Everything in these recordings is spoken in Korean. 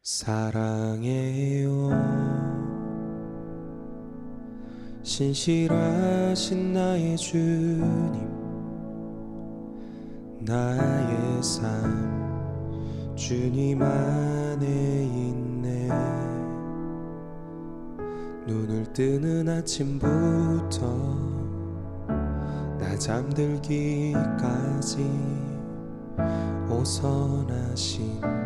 사랑해요. 신실하신 나의 주님, 나의 삶 주님 안에 있네. 눈을 뜨는 아침부터 나 잠들기까지 오선하신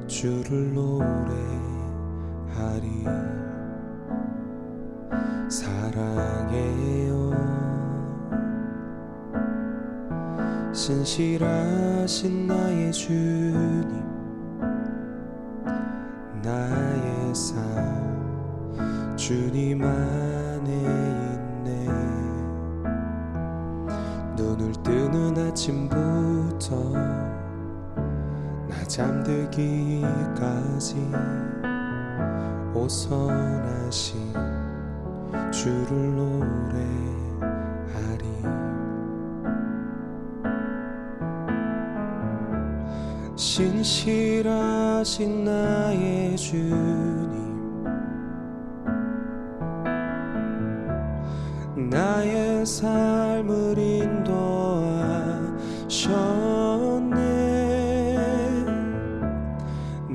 주를 노래하리. 사랑해요. 신실하신 나의 주님, 나의 삶 주님 안에 있네. 눈을 뜨는 아침부터 나 잠들기까지 오선하신 주를 노래하리. 신실하신 나의 주님, 나의 삶을 인도하셨네.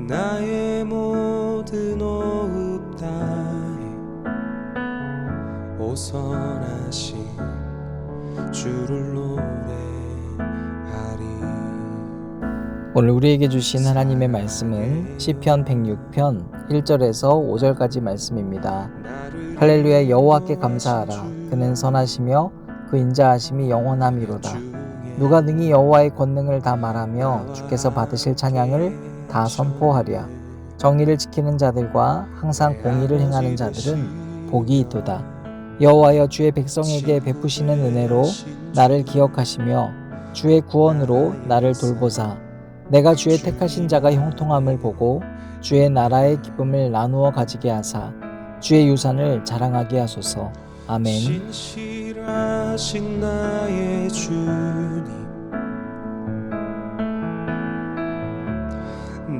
나의 모든 호흡 다해 오선하신 주를 노래하리. 오늘 우리에게 주신 하나님의 말씀은 시편 106편 1절에서 5절까지 말씀입니다. 할렐루야. 여호와께 감사하라. 그는 선하시며 그 인자하심이 영원함이로다. 누가 능히 여호와의 권능을 다 말하며 주께서 받으실 찬양을 다 선포하랴. 정의를 지키는 자들과 항상 공의를 행하는 자들은 복이 있도다. 여호와여, 주의 백성에게 베푸시는 은혜로 나를 기억하시며 주의 구원으로 나를 돌보사. 내가 주의 택하신 자가 형통함을 보고 주의 나라의 기쁨을 나누어 가지게 하사 주의 유산을 자랑하게 하소서. 아멘. 신실하신 나의 주님,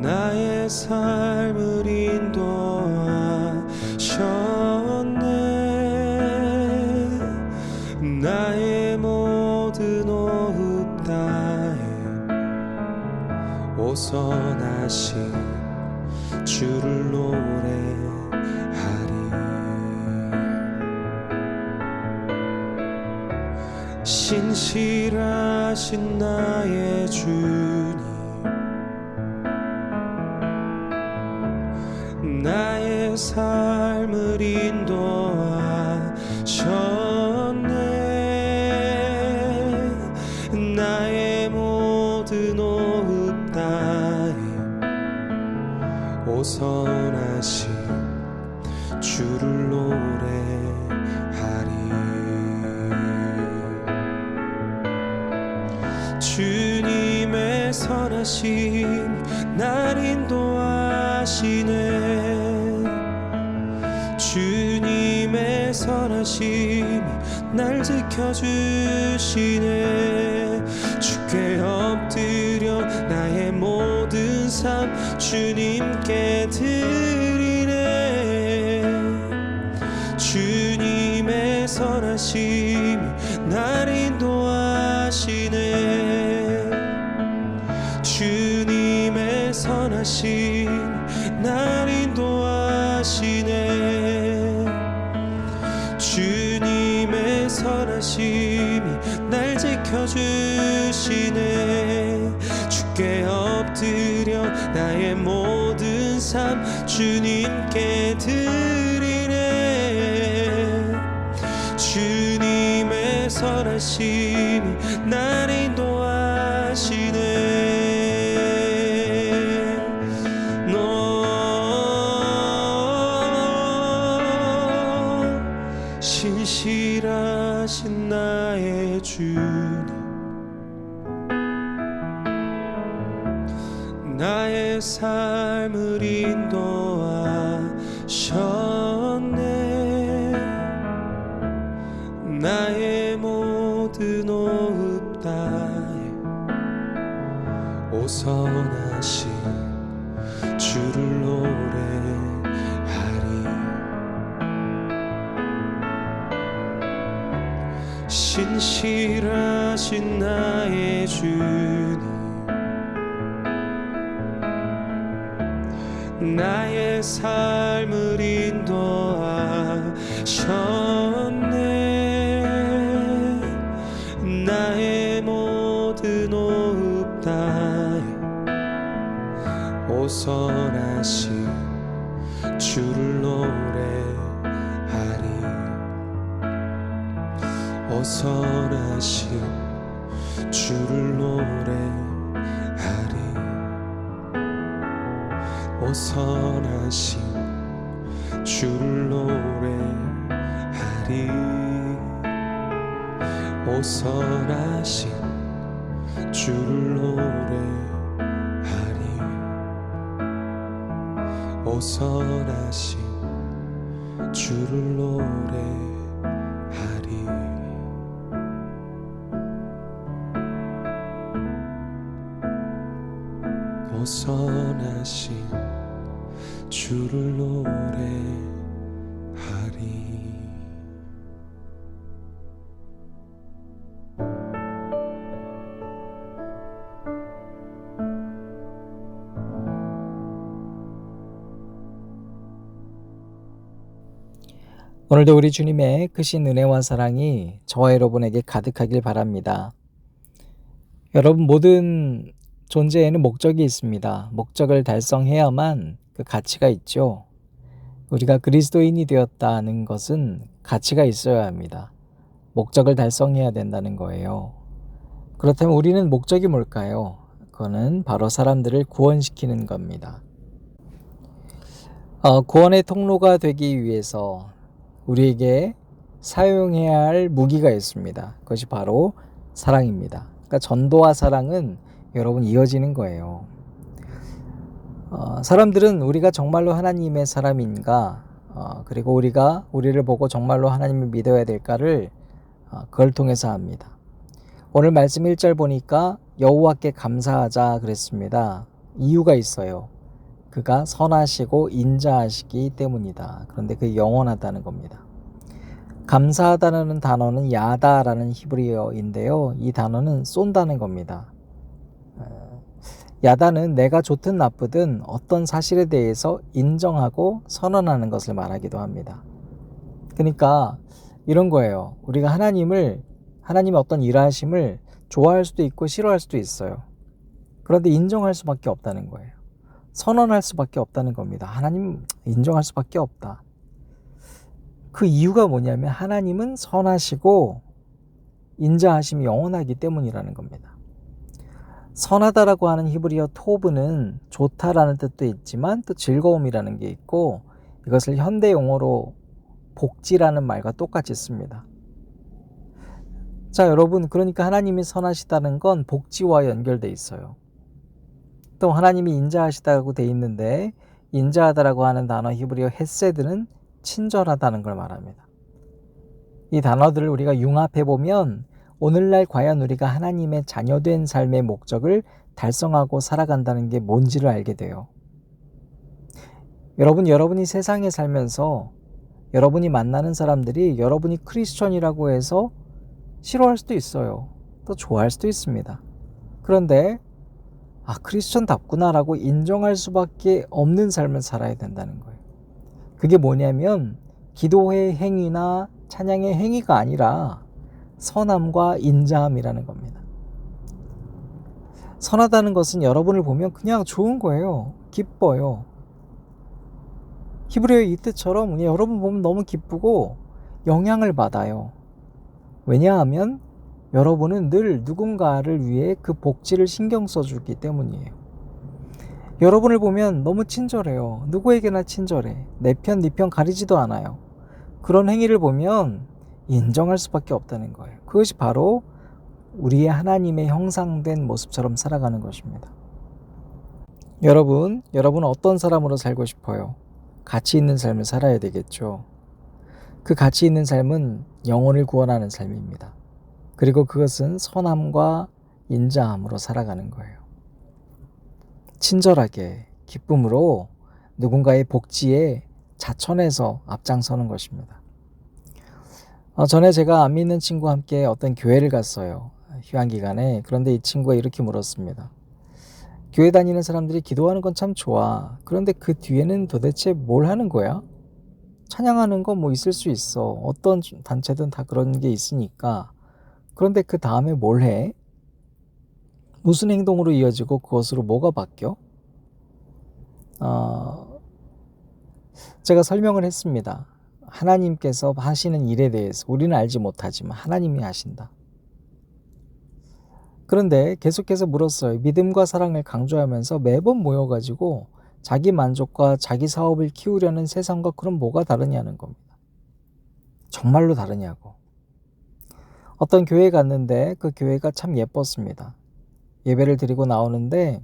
나의 삶을 인도하셨네. 나의 모든 호흡 다해 오선하신 주를 노래하리. 신실하신 나의 주님, 나의 삶을 인도하셨네. 나의 모든 호흡 다해 오선하신 주를 노래하리. 주님의 선하심 날 인도하시네. 주님의 선하심이 날 지켜주시네. 주께 엎드려 나의 모든 삶 주님께 드리네. 주님의 선하심이 날 인도하시네. 주님의 선하심이 날 인도하시네. 주님의 선하심이 날 지켜주시네. 주께 엎드려 나의 모든 삶 주님께 드리네. 주님의 선하심이 날 인도하시네. 신실하신 나의 주님, 나의 삶을 인도하셨네. 나의 모든 호흡 다해 오선하신 주를 선하신 나의 주님 나의 삶을 인도하셨네 나의 모든 호흡 다해 오선하신 주를 노래하리 오선하신 주를 노래하리 오선하신 주를 노래하리 오선하신 주를 노래하리 오선하신 주를 노래하리 오선하신 주를 노래하리 오늘도 우리 주님의 크신 은혜와 사랑이 저와 여러분에게 가득하길 바랍니다. 여러분, 모든 존재에는 목적이 있습니다. 목적을 달성해야만 그 가치가 있죠. 우리가 그리스도인이 되었다는 것은 가치가 있어야 합니다. 목적을 달성해야 된다는 거예요. 그렇다면 우리는 목적이 뭘까요? 그거는 바로 사람들을 구원시키는 겁니다. 구원의 통로가 되기 위해서 우리에게 사용해야 할 무기가 있습니다. 그것이 바로 사랑입니다. 그러니까 전도와 사랑은 여러분 이어지는 거예요. 사람들은 우리가 정말로 하나님의 사람인가, 그리고 우리가 우리를 보고 정말로 하나님을 믿어야 될까를 그걸 통해서 압니다. 오늘 말씀 1절 보니까 여호와께 감사하자 그랬습니다. 이유가 있어요. 그가 선하시고 인자하시기 때문이다. 그런데 그게 영원하다는 겁니다. 감사하다는 단어는 야다라는 히브리어인데요. 이 단어는 쏜다는 겁니다. 야다는 내가 좋든 나쁘든 어떤 사실에 대해서 인정하고 선언하는 것을 말하기도 합니다. 그러니까 이런 거예요. 우리가 하나님의 어떤 일하심을 좋아할 수도 있고 싫어할 수도 있어요. 그런데 인정할 수밖에 없다는 거예요. 선언할 수밖에 없다는 겁니다. 하나님 인정할 수밖에 없다. 그 이유가 뭐냐면 하나님은 선하시고 인자하심이 영원하기 때문이라는 겁니다. 선하다라고 하는 히브리어 토브는 좋다라는 뜻도 있지만 또 즐거움이라는 게 있고, 이것을 현대 용어로 복지라는 말과 똑같이 씁니다. 자, 여러분, 그러니까 하나님이 선하시다는 건 복지와 연결돼 있어요. 또 하나님이 인자하시다고 돼 있는데, 인자하다라고 하는 단어 히브리어 헤세드는 친절하다는 걸 말합니다. 이 단어들을 우리가 융합해 보면 오늘날 과연 우리가 하나님의 자녀된 삶의 목적을 달성하고 살아간다는 게 뭔지를 알게 돼요. 여러분이 세상에 살면서 여러분이 만나는 사람들이 여러분이 크리스천이라고 해서 싫어할 수도 있어요. 또 좋아할 수도 있습니다. 그런데 크리스천답구나라고 인정할 수밖에 없는 삶을 살아야 된다는 거예요. 그게 뭐냐면 기도의 행위나 찬양의 행위가 아니라 선함과 인자함이라는 겁니다. 선하다는 것은 여러분을 보면 그냥 좋은 거예요. 기뻐요. 히브리어 이 뜻처럼 여러분 보면 너무 기쁘고 영향을 받아요. 왜냐하면 여러분은 늘 누군가를 위해 그 복지를 신경 써주기 때문이에요. 여러분을 보면 너무 친절해요. 누구에게나 친절해. 내 편, 네 편 가리지도 않아요. 그런 행위를 보면 인정할 수밖에 없다는 거예요. 그것이 바로 우리의 하나님의 형상된 모습처럼 살아가는 것입니다. 여러분은 어떤 사람으로 살고 싶어요? 가치 있는 삶을 살아야 되겠죠. 그 가치 있는 삶은 영혼을 구원하는 삶입니다. 그리고 그것은 선함과 인자함으로 살아가는 거예요. 친절하게, 기쁨으로 누군가의 복지에 자천해서 앞장서는 것입니다. 전에 제가 안 믿는 친구와 함께 어떤 교회를 갔어요. 휴양기간에. 그런데 이 친구가 이렇게 물었습니다. 교회 다니는 사람들이 기도하는 건 참 좋아. 그런데 그 뒤에는 도대체 뭘 하는 거야? 찬양하는 거 뭐 있을 수 있어. 어떤 단체든 다 그런 게 있으니까. 그런데 그 다음에 뭘 해? 무슨 행동으로 이어지고 그것으로 뭐가 바뀌어? 제가 설명을 했습니다. 하나님께서 하시는 일에 대해서 우리는 알지 못하지만 하나님이 하신다. 그런데 계속해서 물었어요. 믿음과 사랑을 강조하면서 매번 모여가지고 자기 만족과 자기 사업을 키우려는 세상과 그럼 뭐가 다르냐는 겁니다. 정말로 다르냐고. 어떤 교회에 갔는데 그 교회가 참 예뻤습니다. 예배를 드리고 나오는데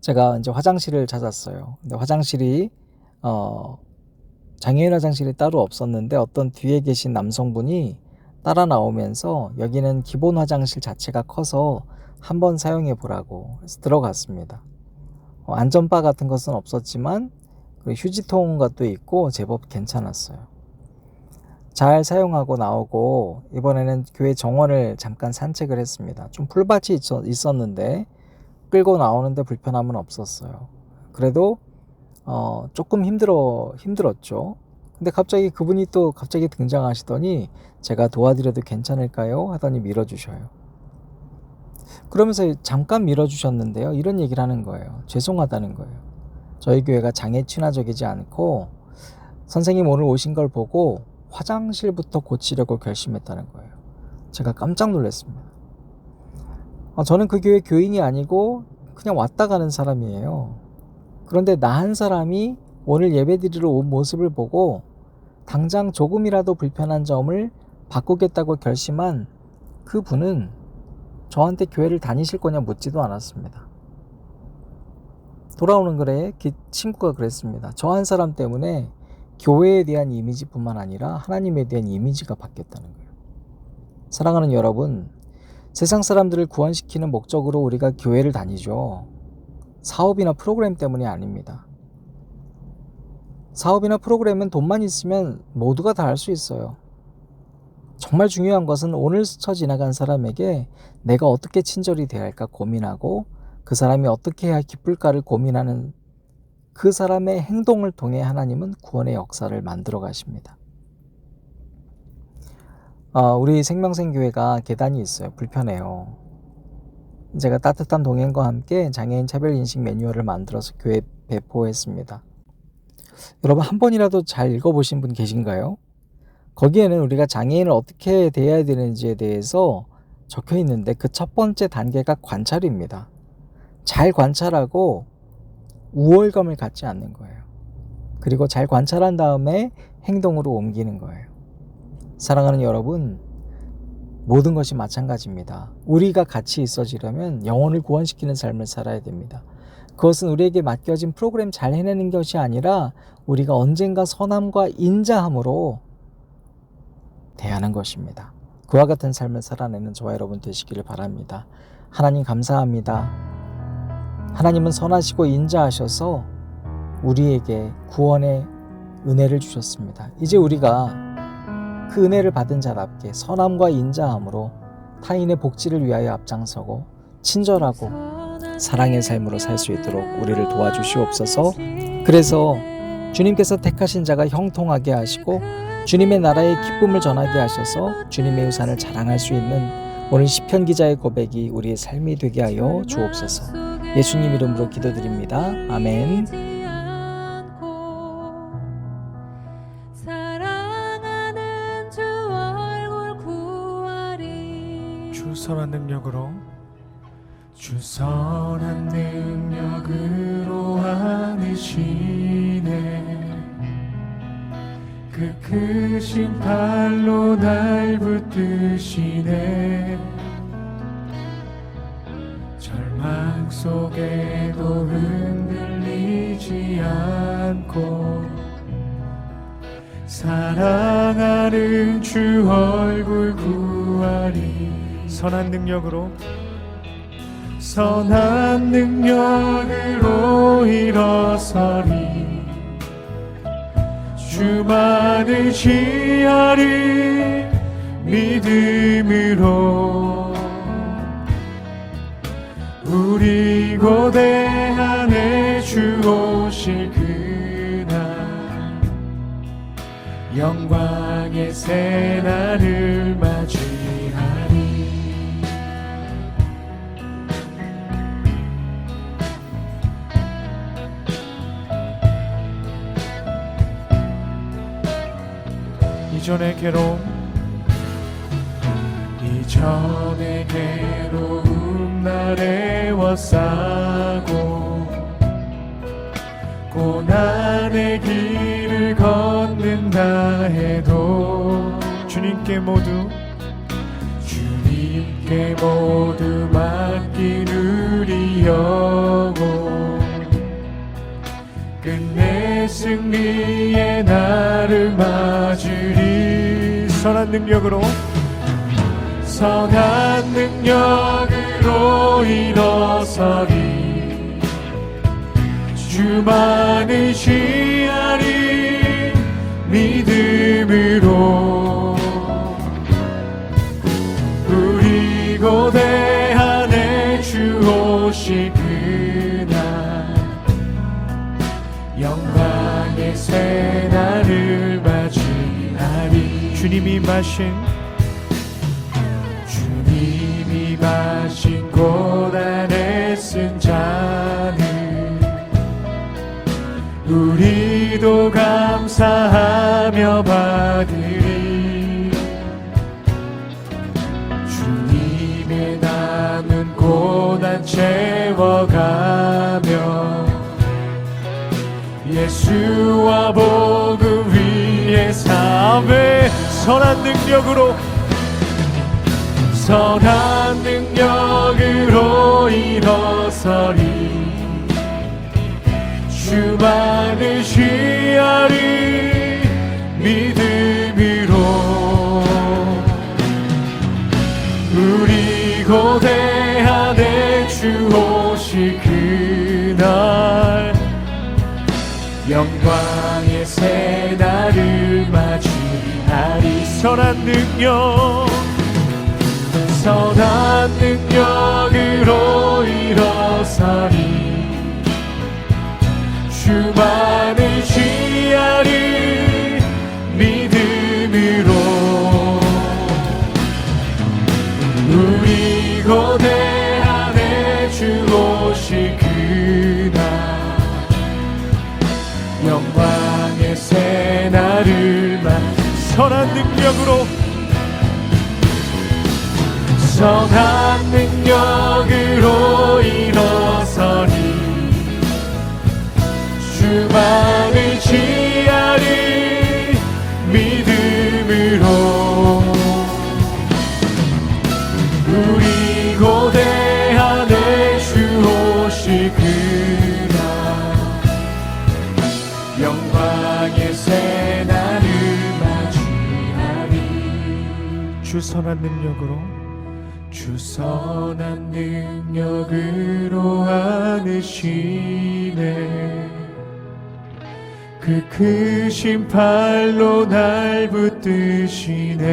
제가 이제 화장실을 찾았어요. 근데 화장실이 장애인 화장실이 따로 없었는데 어떤 뒤에 계신 남성분이 따라 나오면서 여기는 기본 화장실 자체가 커서 한번 사용해 보라고 해서 들어갔습니다. 안전바 같은 것은 없었지만 휴지통 것도 있고 제법 괜찮았어요. 잘 사용하고 나오고 이번에는 교회 정원을 잠깐 산책을 했습니다. 좀 풀밭이 있었는데 끌고 나오는데 불편함은 없었어요. 그래도 조금 힘들었죠. 근데 갑자기 그분이 또 갑자기 등장하시더니 제가 도와드려도 괜찮을까요? 하더니 밀어주셔요. 그러면서 잠깐 밀어주셨는데요. 이런 얘기를 하는 거예요. 죄송하다는 거예요. 저희 교회가 장애 친화적이지 않고 선생님 오늘 오신 걸 보고 화장실부터 고치려고 결심했다는 거예요. 제가 깜짝 놀랐습니다. 저는 그 교회 교인이 아니고 그냥 왔다 가는 사람이에요. 그런데 나 한 사람이 오늘 예배드리러 온 모습을 보고 당장 조금이라도 불편한 점을 바꾸겠다고 결심한 그 분은 저한테 교회를 다니실 거냐 묻지도 않았습니다. 돌아오는 글에 그 친구가 그랬습니다. 저 한 사람 때문에 교회에 대한 이미지뿐만 아니라 하나님에 대한 이미지가 바뀌었다는 거예요. 사랑하는 여러분, 세상 사람들을 구원시키는 목적으로 우리가 교회를 다니죠. 사업이나 프로그램 때문이 아닙니다. 사업이나 프로그램은 돈만 있으면 모두가 다 할 수 있어요. 정말 중요한 것은 오늘 스쳐 지나간 사람에게 내가 어떻게 친절히 대할까 고민하고 그 사람이 어떻게 해야 기쁠까를 고민하는 그 사람의 행동을 통해 하나님은 구원의 역사를 만들어 가십니다. 우리 생명생교회가 계단이 있어요. 불편해요. 제가 따뜻한 동행과 함께 장애인 차별인식 매뉴얼을 만들어서 교회에 배포했습니다. 여러분 한 번이라도 잘 읽어보신 분 계신가요? 거기에는 우리가 장애인을 어떻게 대해야 되는지에 대해서 적혀 있는데 그 첫 번째 단계가 관찰입니다. 잘 관찰하고 우월감을 갖지 않는 거예요. 그리고 잘 관찰한 다음에 행동으로 옮기는 거예요. 사랑하는 여러분, 모든 것이 마찬가지입니다. 우리가 같이 있어지려면 영혼을 구원시키는 삶을 살아야 됩니다. 그것은 우리에게 맡겨진 프로그램 잘 해내는 것이 아니라 우리가 언젠가 선함과 인자함으로 대하는 것입니다. 그와 같은 삶을 살아내는 저와 여러분 되시기를 바랍니다. 하나님 감사합니다. 하나님은 선하시고 인자하셔서 우리에게 구원의 은혜를 주셨습니다. 이제 우리가 그 은혜를 받은 자답게 선함과 인자함으로 타인의 복지를 위하여 앞장서고 친절하고 사랑의 삶으로 살 수 있도록 우리를 도와주시옵소서. 그래서 주님께서 택하신 자가 형통하게 하시고 주님의 나라의 기쁨을 전하게 하셔서 주님의 우산을 자랑할 수 있는 오늘 시편 기자의 고백이 우리의 삶이 되게 하여 주옵소서. 예수님 이름으로 기도드립니다. 아멘. 주 선한 능력으로 주 선한 능력으로 안으시네 그 크신 팔로 날 붙드시네 절망 속에도 흔들리지 않고 사랑하는 주 얼굴 구하리 선한 능력으로 일어서리 주만을 지하리 믿음으로 우리 고대 안에 주 오실 그날 영광의 새날을 맞이하리. 이전의 괴로움 날 애워싸고 고난의 길을 걷는다 해도 주님께 모두 맡기누리여고 끝내 승리의 날을 맞으리. 선한 능력으로 일어서리. 주만을 취하리. 믿음으로 우리 고대 안에 주 오실 그날 영광의 새날을 맞이하리. 주님이 마신 고난에 쓴 잔을 우리도 감사하며 받으리. 주님의 남은 고난 채워가며 예수와 복음 위에 삶의 선한 능력으로 일어서리. 주만을 취하리. 믿음으로 우리 고대 안에 주 오실 그날 영광의 새날을 맞이하리. 선한 능력으로 일어서리. 주만을 취하리. 믿음으로 우리 고대 안에 주 오실 그날 영광의 새날을 선한 능력으로 일어서리. 주만을 취하리. 믿음으로 우리 고대 안에 주 오실 그날 영광의 새날을 맞이하리. 주 선한 능력으로 안으시네. 그 크신 팔로 날 붙드시네.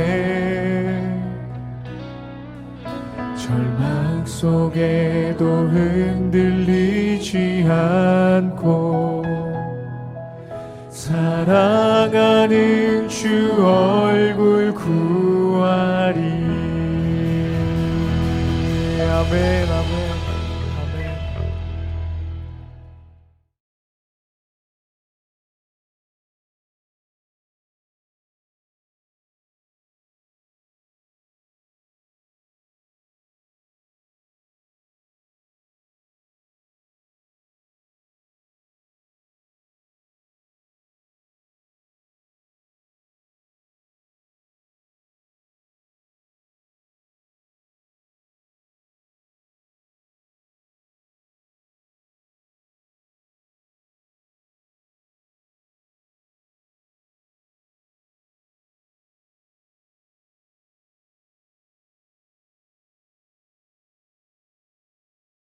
절망 속에도 흔들리지 않고 사랑하는 주 얼굴 구하리. 아멘.